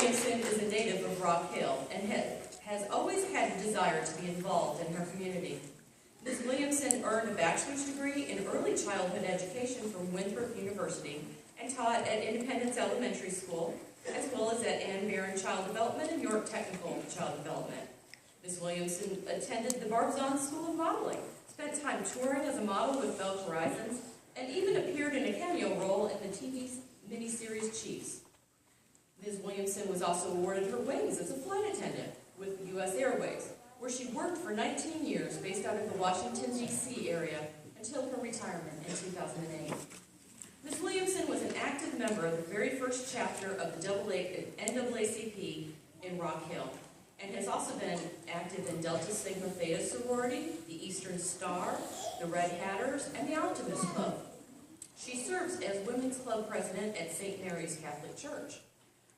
Williamson is a native of Rock Hill and has always had a desire to be involved in her community. Ms. Williamson earned a bachelor's degree in early childhood education from Winthrop University and taught at Independence Elementary School, as well as at Ann Barron Child Development and York Technical Child Development. Ms. Williamson attended the Barbizon School of Modeling, spent time touring as a model with Bell Horizons, and even appeared in a cameo role in the TV miniseries Chiefs. Ms. Williamson was also awarded her wings as a flight attendant with U.S. Airways, where she worked for 19 years based out of the Washington, D.C. area until her retirement in 2008. Ms. Williamson was an active member of the very first chapter of the NAACP in Rock Hill, and has also been active in Delta Sigma Theta sorority, the Eastern Star, the Red Hatters, and the Optimist Club. She serves as Women's Club President at St. Mary's Catholic Church.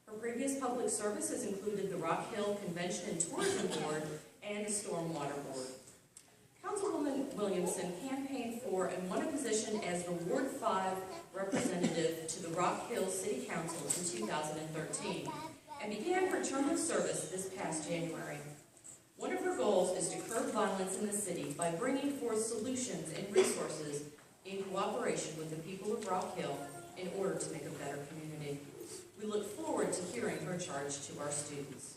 Her previous public service has included the Rock Hill Convention and Tourism Board and the Stormwater Board. Councilwoman Williamson campaigned for and won a position as the Ward 5 representative to the Rock Hill City Council in 2013 and began her term of service this past January. One of her goals is to curb violence in the city by bringing forth solutions and resources in cooperation with the people of Rock Hill in order to make a better community. We look forward to hearing her charge to our students.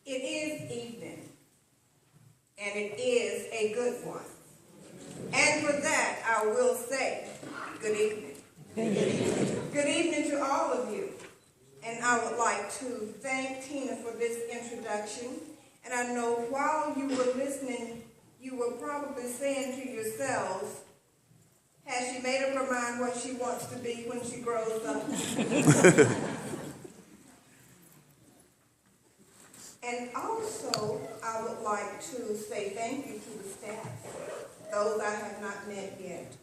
It is evening, and it is a good one. And for that, I will say, good evening. Good evening to all of you. And I would like to thank Tina for this introduction. And I know while you were listening, you were probably saying to yourselves, has she made up her mind what she wants to be when she grows up? And also, I would like to say thank you to the staff, those I have not met yet.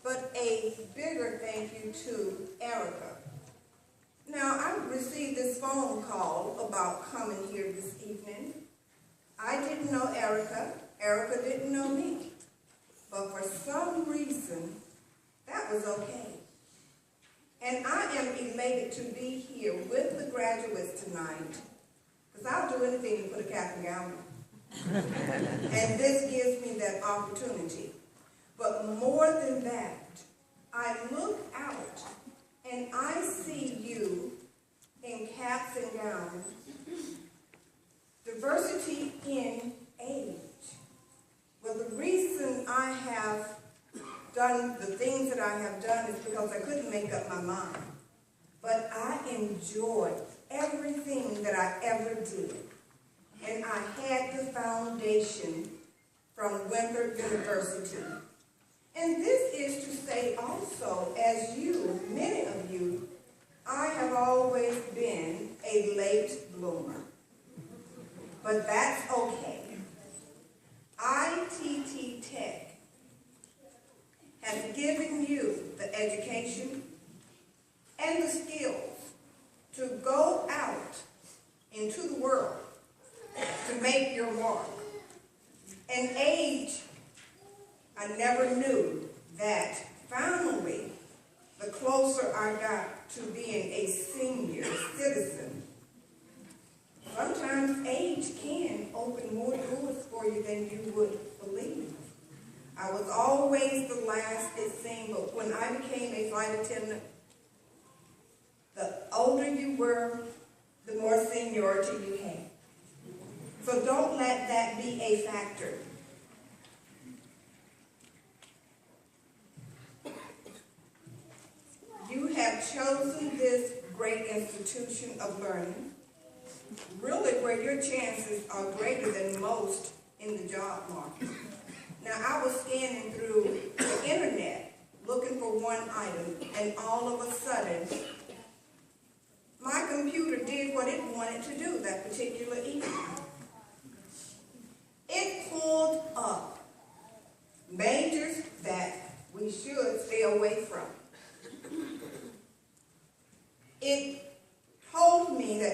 But a bigger thank you to Erica. Now, I received this phone call about coming here this evening. I didn't know Erica. Erica didn't know me. But for some reason, that was okay. And I am elated to be here with the graduates tonight, because I'll do anything to put a cap and gown on. And this gives me that opportunity. But more than that, I look out and I see you in caps and gowns, diversity in age. Well, the reason I have done the things that I have done is because I couldn't make up my mind. But I enjoyed everything that I ever did. And I had the foundation from Winthrop University. And this is to say also, as you, many of you, I have always been a late bloomer. But that's okay. ITT Tech has given you the education and the skills to go out into the world to make your mark. And age, I never knew that finally, the closer I got to being a senior citizen, sometimes age can open more doors for you than you would believe. I was always the last, it seemed, but when I became a flight attendant, the older you were, the more seniority you had. So don't let that be a factor. You have chosen this great institution of learning, really where your chances are greater than most in the job market. Now, I was scanning through the internet looking for one item, and all of a sudden, my computer did what it wanted to do that particular evening. It pulled up majors that we should stay away from. It told me that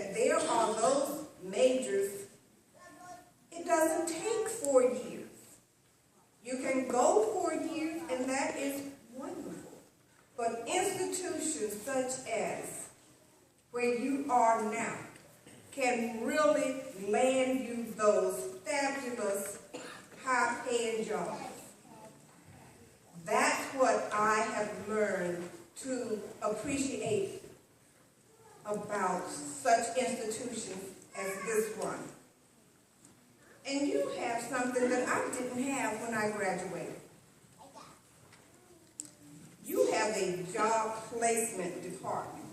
can really land you those fabulous high-paying jobs. That's what I have learned to appreciate about such institutions as this one. And you have something that I didn't have when I graduated. You have a job placement department.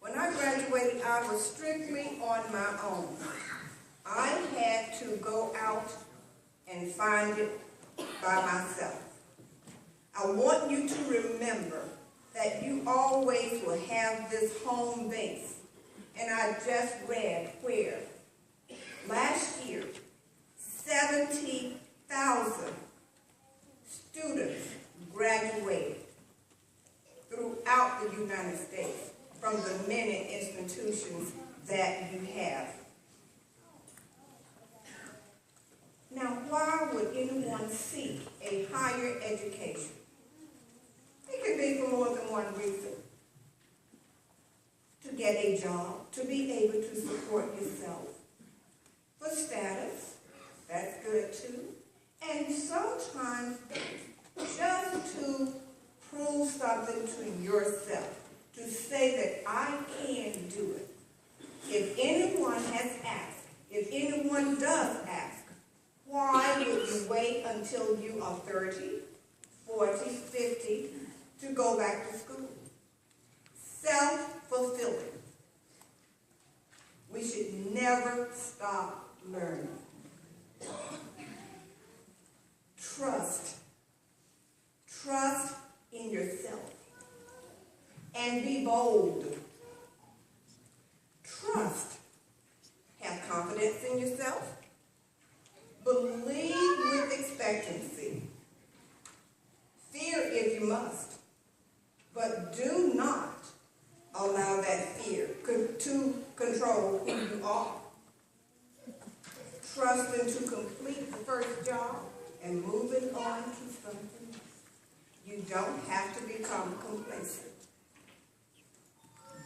When I graduated, I was strictly on my own. I had to go out and find it by myself. I want you to remember that you always will have this home base. And I just read where last year, 70,000 students graduated throughout the United States from the many institutions that you have. Now, why would anyone seek a higher education? It could be for more than one reason. To get a job, to be able to support yourself. For status, that's good too. And sometimes just to prove something to yourself, to say that I can do it. If anyone has asked, if anyone does ask, why would you wait until you are 30, 40, 50 to go back to school? Self-fulfilling. We should never stop learning. Trust. Trust in yourself. And be bold. Trust. Have confidence in yourself. Believe with expectancy. Fear if you must. But do not allow that fear to control who you are. Trusting to complete the first job and moving on to something else. You don't have to become complacent.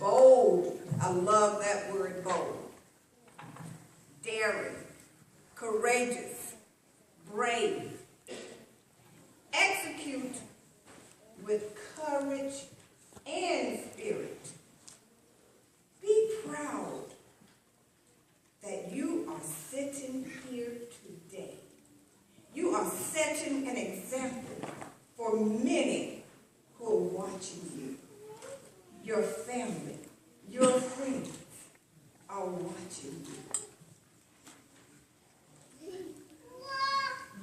Bold. I love that word, bold. Daring. Courageous. Brave. Execute with courage and spirit. Be proud that you are sitting here today. You are setting an example for many who are watching you. Your family, your friends are watching you.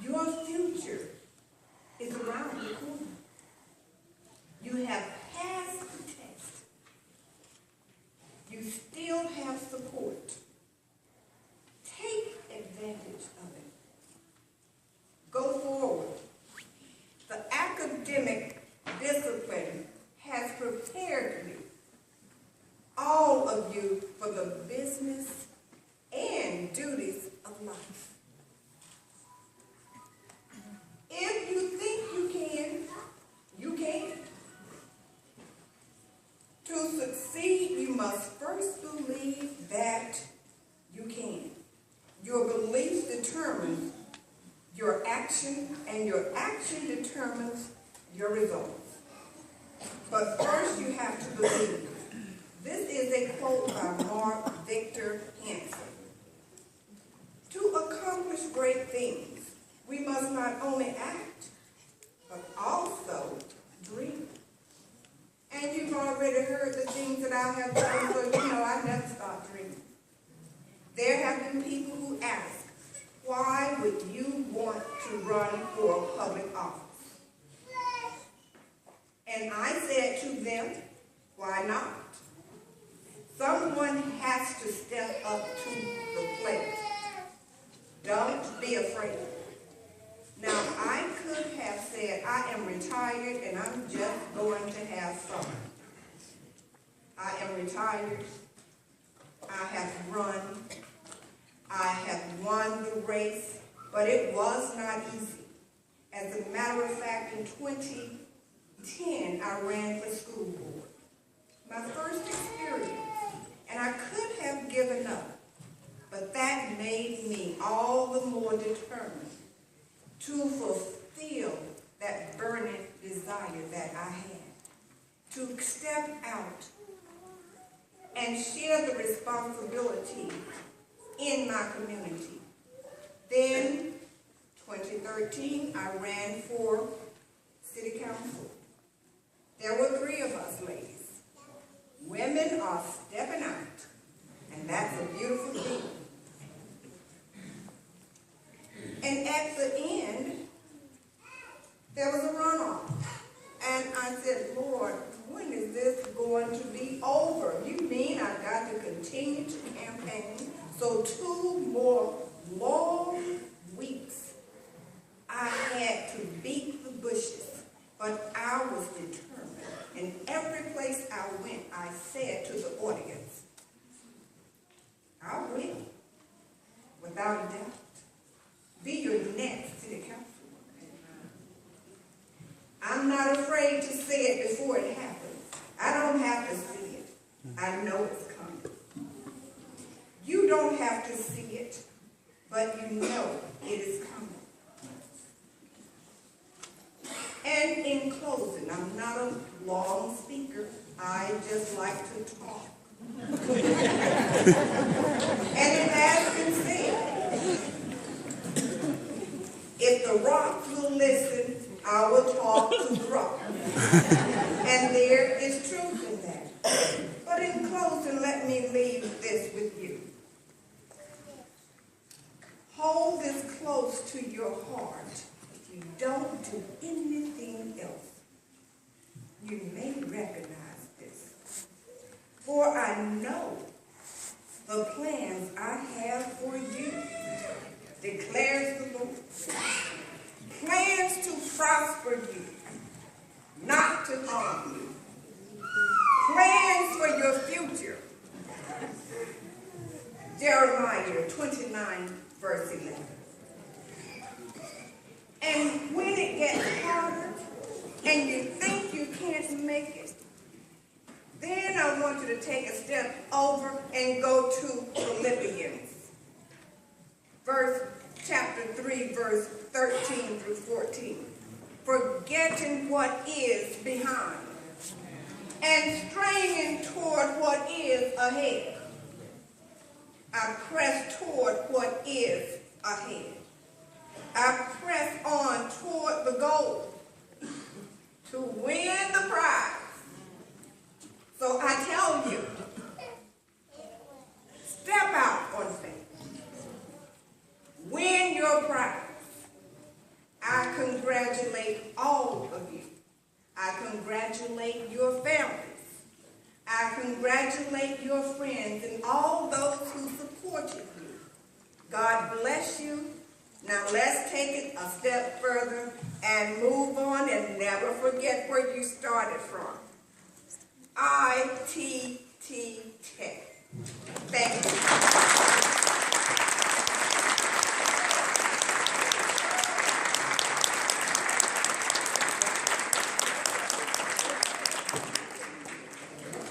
Your future is around the corner. You have passed the test. You still have support. Take advantage of it. Go forward. The academic discipline has prepared you, all of you, for the business and duties of life. If you think you can, you can. To succeed, you must first believe that you can. Your belief determines your action, and your action determines your results. But first, you have to believe. This is a quote by Mark Victor Hansen. To accomplish great things, we must not only act, but also dream. And you've already heard the things that I have done, so you know I never stop dreaming. There have been people who ask, why would you want to run for public office? And I said to them, why not? Someone has to step up to the plate. Don't be afraid. Now, I could have said, I am retired and I'm just going to have fun. I am retired. I have run. I have won the race, but it was not easy. As a matter of fact, in 2010, I ran for school board. My first experience, and I could have given up. made me all the more determined to fulfill that burning desire that I had, to step out and share the responsibility in my community. Then, 2013, I ran for city council. There were 3 of us ladies. Women are stepping out, and that's a beautiful thing. And at the end, there was a runoff. And I said, Lord, when is this going to be over? You mean I got to continue to campaign? So 2 more long weeks, I had to beat the bushes, but I was determined. And every place I went, I said to the audience, I will, without a doubt, be your next city councilwoman. I'm not afraid to say it before it happens. I don't have to see it. I know it's coming. You don't have to see it, but you know it is coming. And in closing, I'm not a long speaker. I just like to talk. And it has been said, if the rocks will listen, I will talk to the rock. And there is truth in that. But in closing, let me leave this with you. Hold this close to your heart. If you don't do anything else, you may recognize this. For I know the plans I have for you, declares the Lord. Plans to prosper you, not to harm you. Plans for your future. Jeremiah 29, verse 11. And when it gets harder and you think you can't make it, then I want you to take a step over and go to Philippians. Chapter 3, verse 13 through 14. Forgetting what is behind and straining toward what is ahead. I press toward what is ahead. I press on toward the goal to win the prize. So I tell you, step out on faith. Win your prize. I congratulate all of you. I congratulate your families. I congratulate your friends and all those who supported you. God bless you. Now let's take it a step further and move on and never forget where you started from. ITT Tech. Thank you.